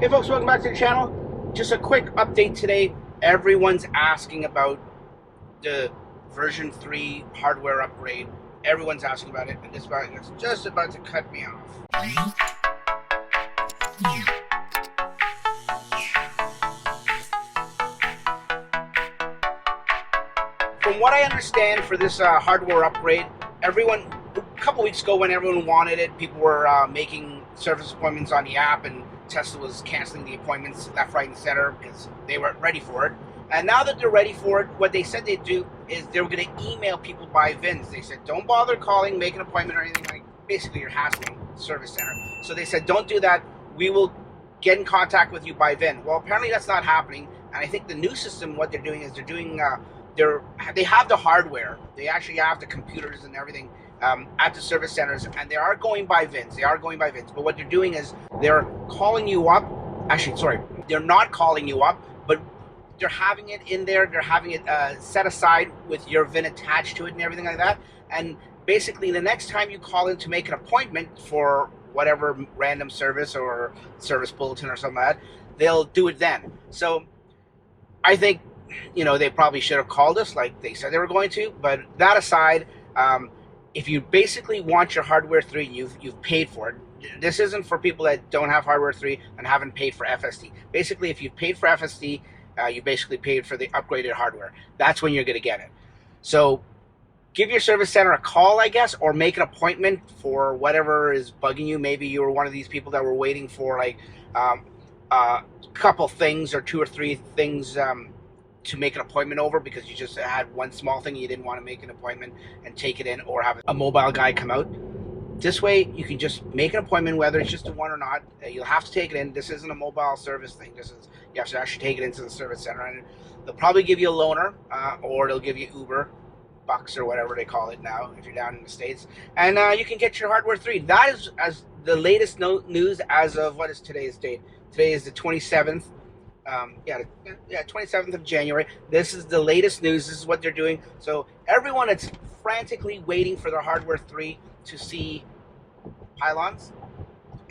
Hey folks, welcome back to the channel. Just a quick update today. Everyone's asking about the version 3 hardware upgrade. Everyone's asking about it, and this guy is just about to cut me off. From what I understand for this hardware upgrade, everyone, a couple weeks ago when everyone wanted it, people were making service appointments on the app, and Tesla was canceling the appointments left, right, and center because they weren't ready for it. And now that they're ready for it, what they said they'd do is they were going to email people by VINs. They said, don't bother calling, make an appointment or anything. Like, basically, you're hassling the service center. So they said, don't do that. We will get in contact with you by VIN. Well, apparently that's not happening. And I think the new system, what they're doing is they're doing, they have the hardware. They actually have the computers and everything at the service centers, and they are going by VINs. They are going by VINs. But what they're doing is they're calling you up. Actually, sorry, they're not calling you up, but they're having it in there. They're having it set aside with your VIN attached to it and everything like that. And basically, the next time you call in to make an appointment for whatever random service or service bulletin or something like that, they'll do it then. So I think, you know, they probably should have called us like they said they were going to. But that aside, if you basically want your hardware 3, you've paid for it. This isn't for people that don't have hardware 3 and haven't paid for FSD. Basically, if you've paid for FSD, you basically paid for the upgraded hardware. That's when you're going to get it. So give your service center a call, I guess, or make an appointment for whatever is bugging you. Maybe you were one of these people that were waiting for like a couple things or 2 or 3 things to make an appointment over because you just had one small thing and you didn't want to make an appointment and take it in or have a mobile guy come out. This way you can just make an appointment, whether it's just a one or not. You'll have to take it in. This isn't a mobile service thing. This is, you have to actually take it into the service center, and they'll probably give you a loaner or they'll give you Uber bucks or whatever they call it now if you're down in the States, and you can get your hardware 3. That is as the latest news as of, what is today's date? Today is the 27th. 27th of January. This is the latest news. This is what they're doing. So everyone is frantically waiting for their hardware 3 to see pylons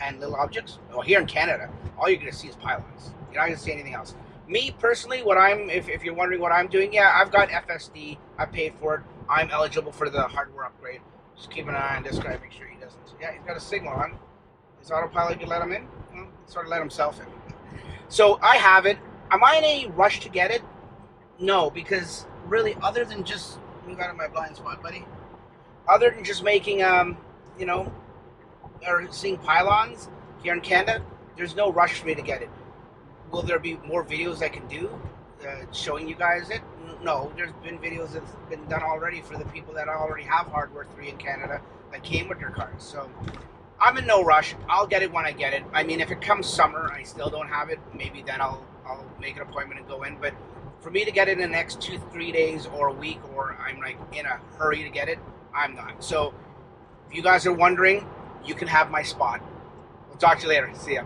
and little objects. Well, here in Canada, all you're going to see is pylons. You're not going to see anything else. Me personally, what I'm, if you're wondering what I'm doing, yeah, I've got FSD. I paid for it. I'm eligible for the hardware upgrade. Just keep an eye on this guy. Make sure he doesn't. Yeah, he's got a signal on. His autopilot, you let him in. Well, he sort of let himself in. So I have it. Am I in any rush to get it? No, because really, other than just, move out of my blind spot, buddy. Other than just making, you know, or seeing pylons here in Canada, there's no rush for me to get it. Will there be more videos I can do showing you guys it? No, there's been videos that's been done already for the people that already have hardware 3 in Canada that came with their cars. So I'm in no rush. I'll get it when I get it. I mean, if it comes summer, I still don't have it, maybe then I'll make an appointment and go in. But for me to get it in the next 2-3 days or a week, or I'm like in a hurry to get it, I'm not. So if you guys are wondering, you can have my spot. We'll talk to you later. See ya.